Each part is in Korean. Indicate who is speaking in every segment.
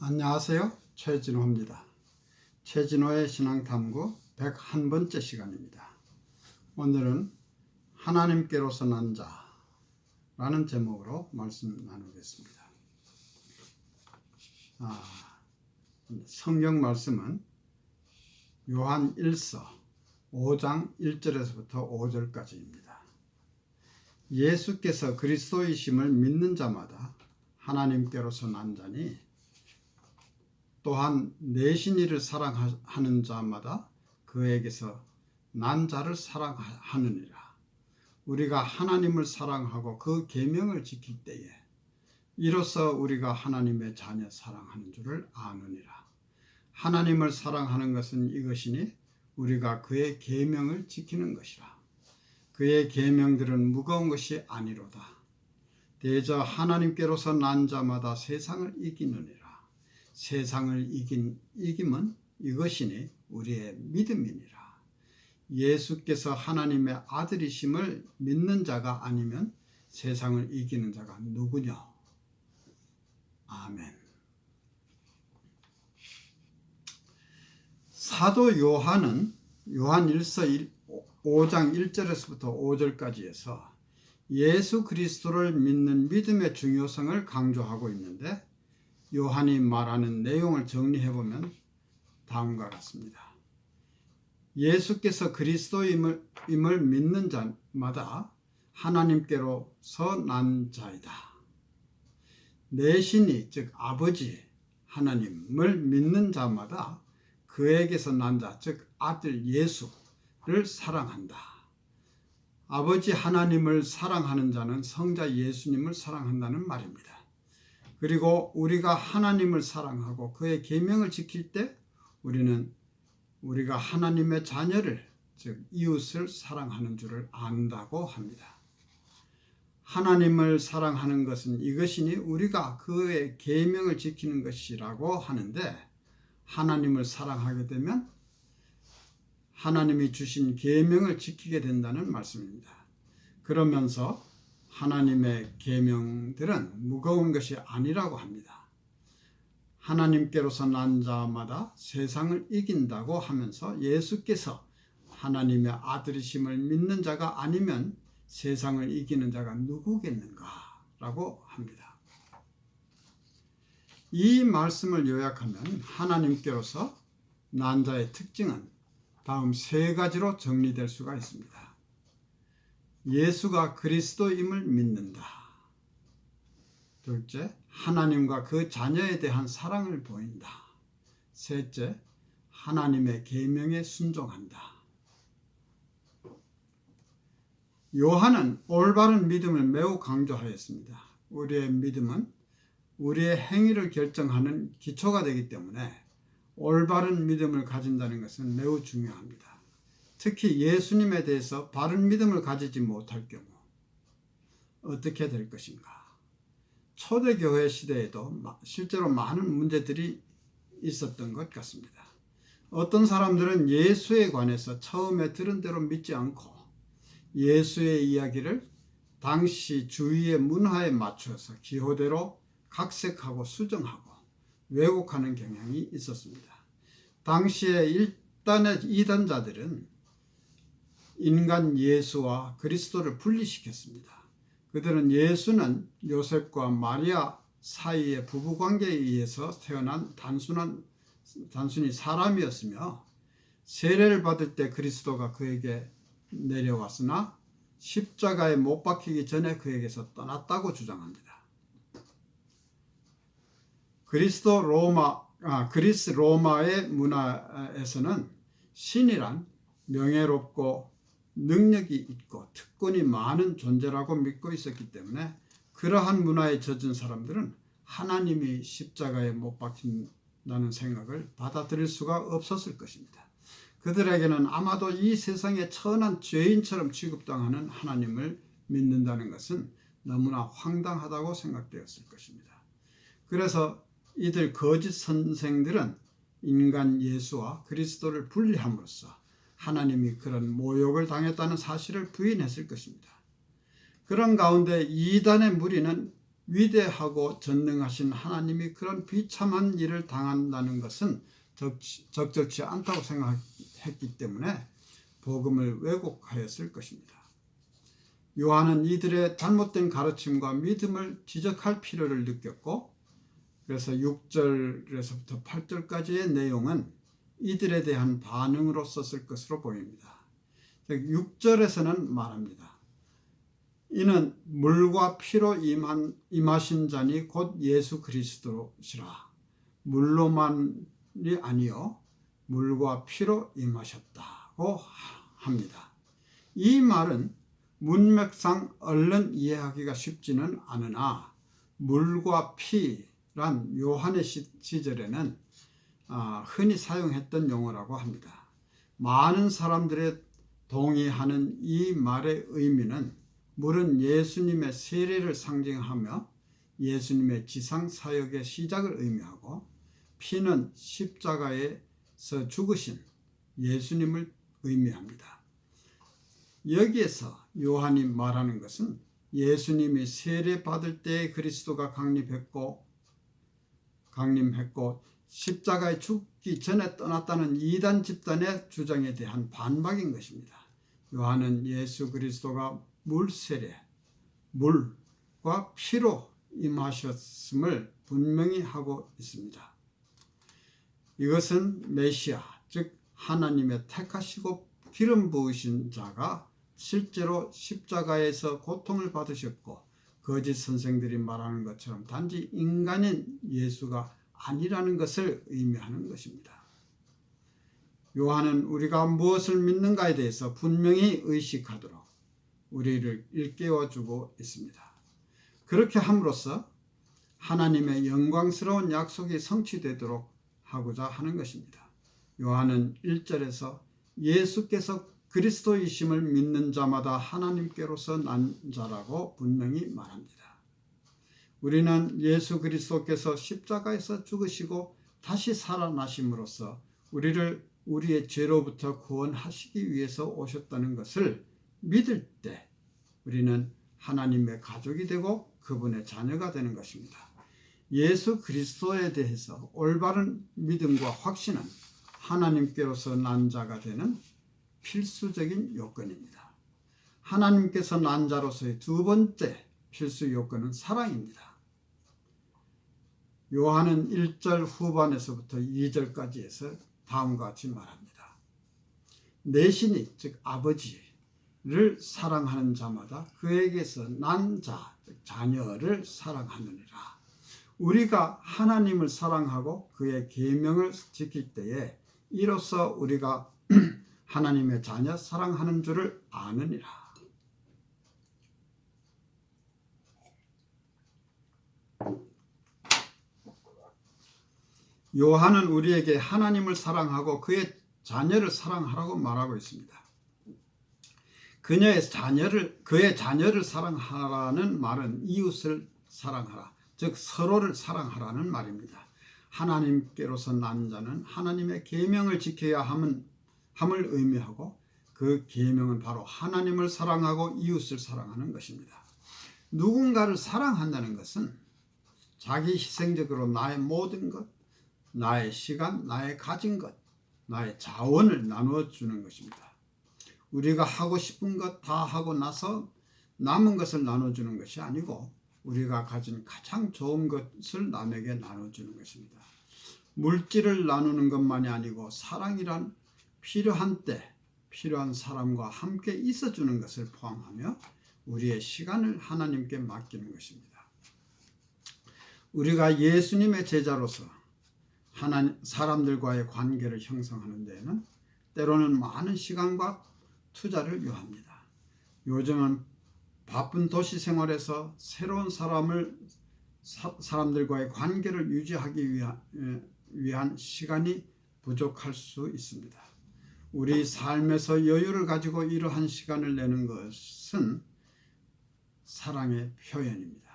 Speaker 1: 안녕하세요. 최진호입니다. 최진호의 신앙탐구 101번째 시간입니다. 오늘은 하나님께로서 난 자라는 제목으로 말씀 나누겠습니다. 성경 말씀은 요한 1서 5장 1절에서부터 5절까지입니다. 예수께서 그리스도이심을 믿는 자마다 하나님께로서 난 자니 또한 내신 이를 사랑하는 자마다 그에게서 난 자를 사랑하느니라. 우리가 하나님을 사랑하고 그 계명을 지킬 때에 이로써 우리가 하나님의 자녀 사랑하는 줄을 아느니라. 하나님을 사랑하는 것은 이것이니 우리가 그의 계명을 지키는 것이라. 그의 계명들은 무거운 것이 아니로다. 대저 하나님께로서 난 자마다 세상을 이기느니라. 세상을 이김은 이것이니 우리의 믿음이니라. 예수께서 하나님의 아들이심을 믿는 자가 아니면 세상을 이기는 자가 누구냐? 아멘. 사도 요한은 요한 1서 5장 1절에서부터 5절까지 해서 예수 그리스도를 믿는 믿음의 중요성을 강조하고 있는데, 요한이 말하는 내용을 정리해보면 다음과 같습니다. 예수께서 그리스도임을 믿는 자마다 하나님께로서 난 자이다. 내신이 즉 아버지 하나님을 믿는 자마다 그에게서 난 자 즉 아들 예수를 사랑한다. 아버지 하나님을 사랑하는 자는 성자 예수님을 사랑한다는 말입니다. 그리고 우리가 하나님을 사랑하고 그의 계명을 지킬 때 우리가 하나님의 자녀를 즉 이웃을 사랑하는 줄을 안다고 합니다. 하나님을 사랑하는 것은 이것이니 우리가 그의 계명을 지키는 것이라고 하는데, 하나님을 사랑하게 되면 하나님이 주신 계명을 지키게 된다는 말씀입니다. 그러면서 하나님의 계명들은 무거운 것이 아니라고 합니다. 하나님께로서 난 자마다 세상을 이긴다고 하면서 예수께서 하나님의 아들이심을 믿는 자가 아니면 세상을 이기는 자가 누구겠는가 라고 합니다. 이 말씀을 요약하면 하나님께로서 난 자의 특징은 다음 세 가지로 정리될 수가 있습니다. 예수가 그리스도임을 믿는다. 둘째, 하나님과 그 자녀에 대한 사랑을 보인다. 셋째, 하나님의 계명에 순종한다. 요한은 올바른 믿음을 매우 강조하였습니다. 우리의 믿음은 우리의 행위를 결정하는 기초가 되기 때문에 올바른 믿음을 가진다는 것은 매우 중요합니다. 특히 예수님에 대해서 바른 믿음을 가지지 못할 경우 어떻게 될 것인가? 초대교회 시대에도 실제로 많은 문제들이 있었던 것 같습니다. 어떤 사람들은 예수에 관해서 처음에 들은 대로 믿지 않고 예수의 이야기를 당시 주위의 문화에 맞춰서 기호대로 각색하고 수정하고 왜곡하는 경향이 있었습니다. 당시에 일단의 이단자들은 인간 예수와 그리스도를 분리시켰습니다. 그들은 예수는 요셉과 마리아 사이의 부부관계에 의해서 태어난 단순히 사람이었으며, 세례를 받을 때 그리스도가 그에게 내려왔으나 십자가에 못 박히기 전에 그에게서 떠났다고 주장합니다. 그리스 로마의 문화에서는 신이란 명예롭고 능력이 있고 특권이 많은 존재라고 믿고 있었기 때문에 그러한 문화에 젖은 사람들은 하나님이 십자가에 못 박힌다는 생각을 받아들일 수가 없었을 것입니다. 그들에게는 아마도 이 세상의 천한 죄인처럼 취급당하는 하나님을 믿는다는 것은 너무나 황당하다고 생각되었을 것입니다. 그래서 이들 거짓 선생들은 인간 예수와 그리스도를 분리함으로써 하나님이 그런 모욕을 당했다는 사실을 부인했을 것입니다. 그런 가운데 이단의 무리는 위대하고 전능하신 하나님이 그런 비참한 일을 당한다는 것은 적절치 않다고 생각했기 때문에 복음을 왜곡하였을 것입니다. 요한은 이들의 잘못된 가르침과 믿음을 지적할 필요를 느꼈고, 그래서 6절에서부터 8절까지의 내용은 이들에 대한 반응으로 썼을 것으로 보입니다. 6절에서는 말합니다. 이는 물과 피로 임하신 자니 곧 예수 그리스도시라. 물로만이 아니요 물과 피로 임하셨다고 합니다. 이 말은 문맥상 얼른 이해하기가 쉽지는 않으나 물과 피란 요한의 시절에는 흔히 사용했던 용어라고 합니다. 많은 사람들의 동의하는 이 말의 의미는 물은 예수님의 세례를 상징하며 예수님의 지상 사역의 시작을 의미하고, 피는 십자가에서 죽으신 예수님을 의미합니다. 여기에서 요한이 말하는 것은 예수님이 세례 받을 때에 그리스도가 강림했고 십자가에 죽기 전에 떠났다는 이단 집단의 주장에 대한 반박인 것입니다. 요한은 예수 그리스도가 물세례, 물과 피로 임하셨음을 분명히 하고 있습니다. 이것은 메시아, 즉 하나님의 택하시고 기름 부으신 자가 실제로 십자가에서 고통을 받으셨고, 거짓 선생들이 말하는 것처럼 단지 인간인 예수가 아니라는 것을 의미하는 것입니다. 요한은 우리가 무엇을 믿는가에 대해서 분명히 의식하도록 우리를 일깨워주고 있습니다. 그렇게 함으로써 하나님의 영광스러운 약속이 성취되도록 하고자 하는 것입니다. 요한은 1절에서 예수께서 그리스도이심을 믿는 자마다 하나님께로서 난 자라고 분명히 말합니다. 우리는 예수 그리스도께서 십자가에서 죽으시고 다시 살아나심으로써 우리를 우리의 죄로부터 구원하시기 위해서 오셨다는 것을 믿을 때 우리는 하나님의 가족이 되고 그분의 자녀가 되는 것입니다. 예수 그리스도에 대해서 올바른 믿음과 확신은 하나님께로서 난 자가 되는 필수적인 요건입니다. 하나님께서 난 자로서의 두 번째 필수 요건은 사랑입니다. 요한은 1절 후반에서부터 2절까지 해서 다음과 같이 말합니다. 내 신이 즉 아버지를 사랑하는 자마다 그에게서 난 자, 자녀를 사랑하느니라. 우리가 하나님을 사랑하고 그의 계명을 지킬 때에 이로써 우리가 하나님의 자녀 사랑하는 줄을 아느니라. 요한은 우리에게 하나님을 사랑하고 그의 자녀를 사랑하라고 말하고 있습니다. 그의 자녀를 사랑하라는 말은 이웃을 사랑하라, 즉 서로를 사랑하라는 말입니다. 하나님께로서 난 자는 하나님의 계명을 지켜야 함을 의미하고, 그 계명은 바로 하나님을 사랑하고 이웃을 사랑하는 것입니다. 누군가를 사랑한다는 것은 자기 희생적으로 나의 모든 것, 나의 시간, 나의 가진 것, 나의 자원을 나누어 주는 것입니다. 우리가 하고 싶은 것 다 하고 나서 남은 것을 나눠주는 것이 아니고 우리가 가진 가장 좋은 것을 남에게 나눠주는 것입니다. 물질을 나누는 것만이 아니고 사랑이란 필요한 때 필요한 사람과 함께 있어주는 것을 포함하며 우리의 시간을 하나님께 맡기는 것입니다. 우리가 예수님의 제자로서 사람들과의 관계를 형성하는 데에는 때로는 많은 시간과 투자를 요합니다. 요즘은 바쁜 도시 생활에서 새로운 사람들과의 관계를 유지하기 위한 시간이 부족할 수 있습니다. 우리 삶에서 여유를 가지고 이러한 시간을 내는 것은 사랑의 표현입니다.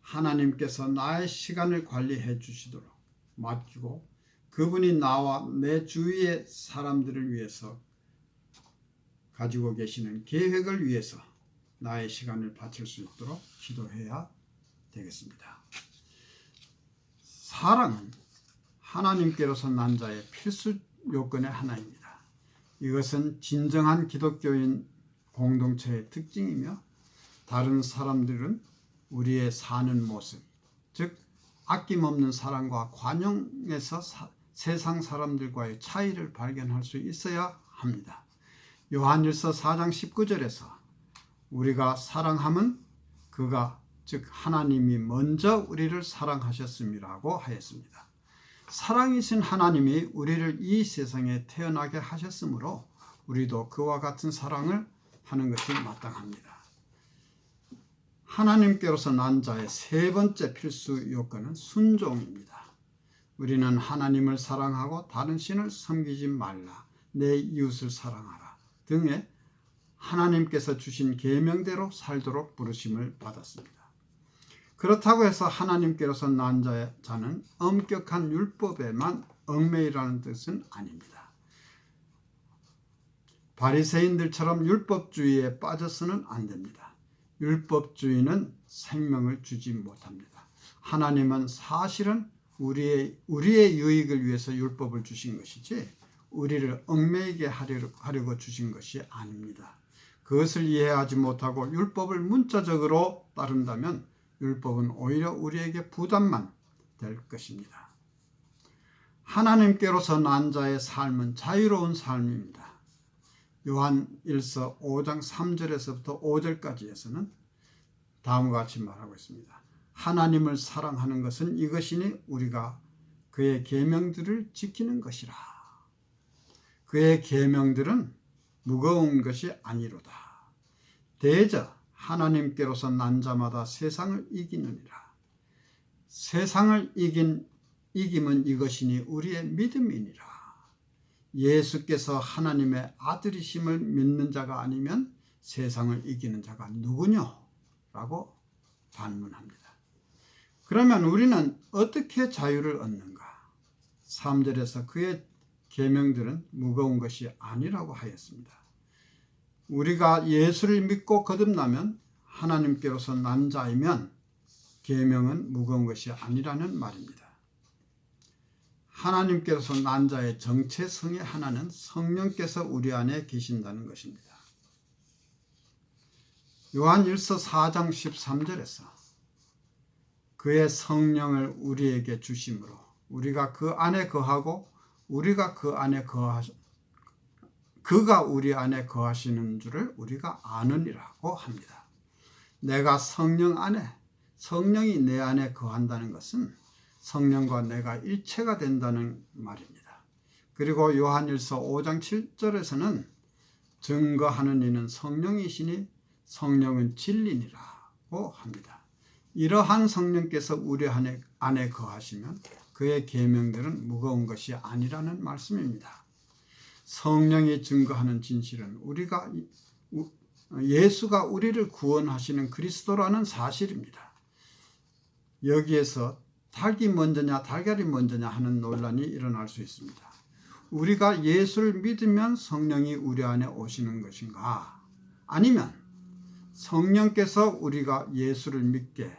Speaker 1: 하나님께서 나의 시간을 관리해 주시도록 맡기고 그분이 나와 내 주위의 사람들을 위해서 가지고 계시는 계획을 위해서 나의 시간을 바칠 수 있도록 기도해야 되겠습니다. 사랑은 하나님께로서 난 자의 필수 요건의 하나입니다. 이것은 진정한 기독교인 공동체의 특징이며 다른 사람들은 우리의 사는 모습, 즉 아낌없는 사랑과 관용에서 세상 사람들과의 차이를 발견할 수 있어야 합니다. 요한일서 4장 19절에서 우리가 사랑함은 그가 즉 하나님이 먼저 우리를 사랑하셨음이라고 하였습니다. 사랑이신 하나님이 우리를 이 세상에 태어나게 하셨으므로 우리도 그와 같은 사랑을 하는 것이 마땅합니다. 하나님께로서 난 자의 세 번째 필수 요건은 순종입니다. 우리는 하나님을 사랑하고 다른 신을 섬기지 말라, 내 이웃을 사랑하라 등의 하나님께서 주신 계명대로 살도록 부르심을 받았습니다. 그렇다고 해서 하나님께로서 난 자는 엄격한 율법에만 얽매이라는 뜻은 아닙니다. 바리새인들처럼 율법주의에 빠져서는 안 됩니다. 율법주의는 생명을 주지 못합니다. 하나님은 사실은 우리의 유익을 위해서 율법을 주신 것이지 우리를 얽매이게 하려고 주신 것이 아닙니다. 그것을 이해하지 못하고 율법을 문자적으로 따른다면 율법은 오히려 우리에게 부담만 될 것입니다. 하나님께로서 난 자의 삶은 자유로운 삶입니다. 요한 1서 5장 3절에서부터 5절까지에서는 다음과 같이 말하고 있습니다. 하나님을 사랑하는 것은 이것이니 우리가 그의 계명들을 지키는 것이라. 그의 계명들은 무거운 것이 아니로다. 대저 하나님께로서 난 자마다 세상을 이기느니라. 세상을 이김은 이것이니 우리의 믿음이니라. 예수께서 하나님의 아들이심을 믿는 자가 아니면 세상을 이기는 자가 누구뇨? 라고 반문합니다. 그러면 우리는 어떻게 자유를 얻는가? 3절에서 그의 계명들은 무거운 것이 아니라고 하였습니다. 우리가 예수를 믿고 거듭나면 하나님께로서 난 자이면 계명은 무거운 것이 아니라는 말입니다. 하나님께로서 난 자의 정체성의 하나는 성령께서 우리 안에 계신다는 것입니다. 요한 1서 4장 13절에서 그의 성령을 우리에게 주심으로 우리가 그 안에 거하고 우리가 그 안에 그가 우리 안에 거하시는 줄을 우리가 아느니라고 합니다. 내가 성령 안에, 성령이 내 안에 거한다는 것은 성령과 내가 일체가 된다는 말입니다. 그리고 요한일서 5장 7절에서는 증거하는 이는 성령이시니 성령은 진리니라고 합니다. 이러한 성령께서 우리 안에 거하시면 그의 계명들은 무거운 것이 아니라는 말씀입니다. 성령이 증거하는 진실은 예수가 우리를 구원하시는 그리스도라는 사실입니다. 여기에서 닭이 먼저냐 달걀이 먼저냐 하는 논란이 일어날 수 있습니다. 우리가 예수를 믿으면 성령이 우리 안에 오시는 것인가? 아니면 성령께서 우리가 예수를 믿게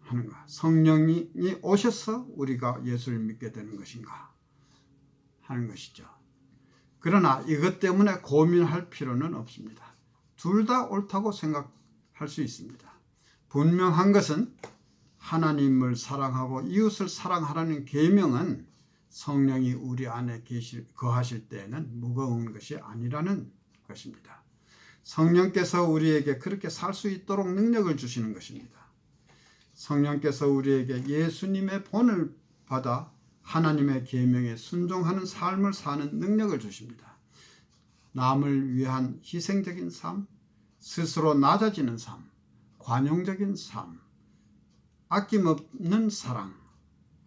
Speaker 1: 하는가? 성령이 오셔서 우리가 예수를 믿게 되는 것인가? 하는 것이죠. 그러나 이것 때문에 고민할 필요는 없습니다. 둘 다 옳다고 생각할 수 있습니다. 분명한 것은 하나님을 사랑하고 이웃을 사랑하라는 계명은 성령이 우리 안에 거하실 때에는 무거운 것이 아니라는 것입니다. 성령께서 우리에게 그렇게 살 수 있도록 능력을 주시는 것입니다. 성령께서 우리에게 예수님의 본을 받아 하나님의 계명에 순종하는 삶을 사는 능력을 주십니다. 남을 위한 희생적인 삶, 스스로 낮아지는 삶, 관용적인 삶, 아낌없는 사랑.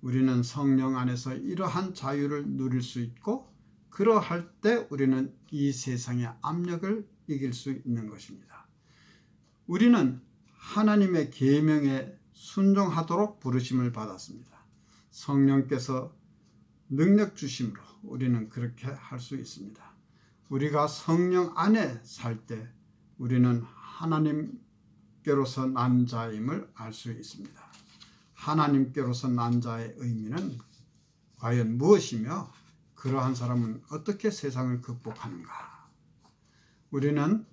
Speaker 1: 우리는 성령 안에서 이러한 자유를 누릴 수 있고 그러할 때 우리는 이 세상의 압력을 이길 수 있는 것입니다. 우리는 하나님의 계명에 순종하도록 부르심을 받았습니다. 성령께서 능력 주심으로 우리는 그렇게 할 수 있습니다. 우리가 성령 안에 살 때 우리는 하나님 하나님께로서 난 자임을 알 수 있습니다. 하나님께로서 난 자의 의미는 과연 무엇이며 그러한 사람은 어떻게 세상을 극복하는가? 우리는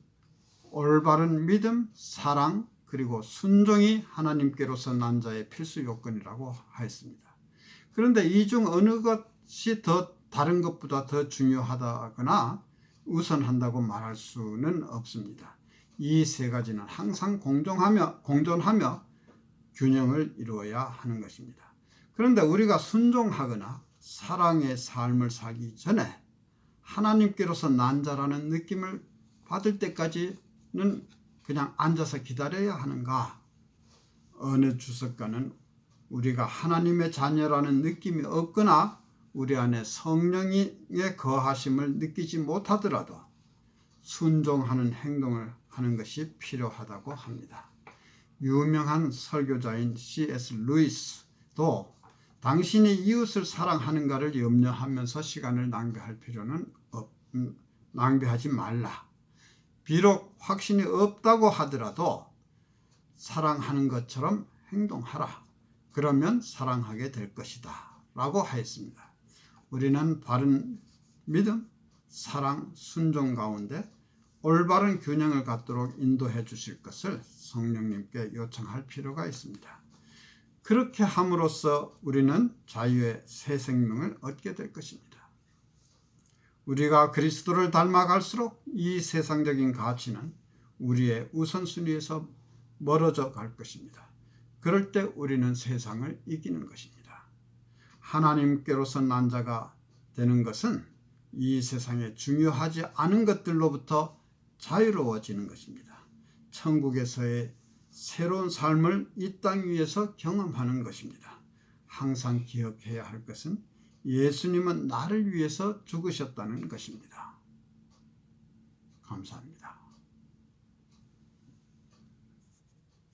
Speaker 1: 올바른 믿음, 사랑, 그리고 순종이 하나님께로서 난 자의 필수 요건이라고 하였습니다. 그런데 이 중 어느 것이 다른 것보다 더 중요하다거나 우선한다고 말할 수는 없습니다. 이 세 가지는 항상 공존하며 균형을 이루어야 하는 것입니다. 그런데 우리가 순종하거나 사랑의 삶을 살기 전에 하나님께로서 난 자라는 느낌을 받을 때까지는 그냥 앉아서 기다려야 하는가? 어느 주석가는 우리가 하나님의 자녀라는 느낌이 없거나 우리 안에 성령의 거하심을 느끼지 못하더라도 순종하는 행동을 하는 것이 필요하다고 합니다. 유명한 설교자인 C.S. 루이스도 당신이 이웃을 사랑하는가를 염려하면서 시간을 낭비하지 말라. 비록 확신이 없다고 하더라도 사랑하는 것처럼 행동하라. 그러면 사랑하게 될 것이다. 라고 하였습니다. 우리는 바른 믿음, 사랑, 순종 가운데 올바른 균형을 갖도록 인도해 주실 것을 성령님께 요청할 필요가 있습니다. 그렇게 함으로써 우리는 자유의 새 생명을 얻게 될 것입니다. 우리가 그리스도를 닮아갈수록 이 세상적인 가치는 우리의 우선순위에서 멀어져 갈 것입니다. 그럴 때 우리는 세상을 이기는 것입니다. 하나님께로서 난 자가 되는 것은 이 세상에 중요하지 않은 것들로부터 자유로워지는 것입니다. 천국에서의 새로운 삶을 이 땅 위에서 경험하는 것입니다. 항상 기억해야 할 것은 예수님은 나를 위해서 죽으셨다는 것입니다. 감사합니다.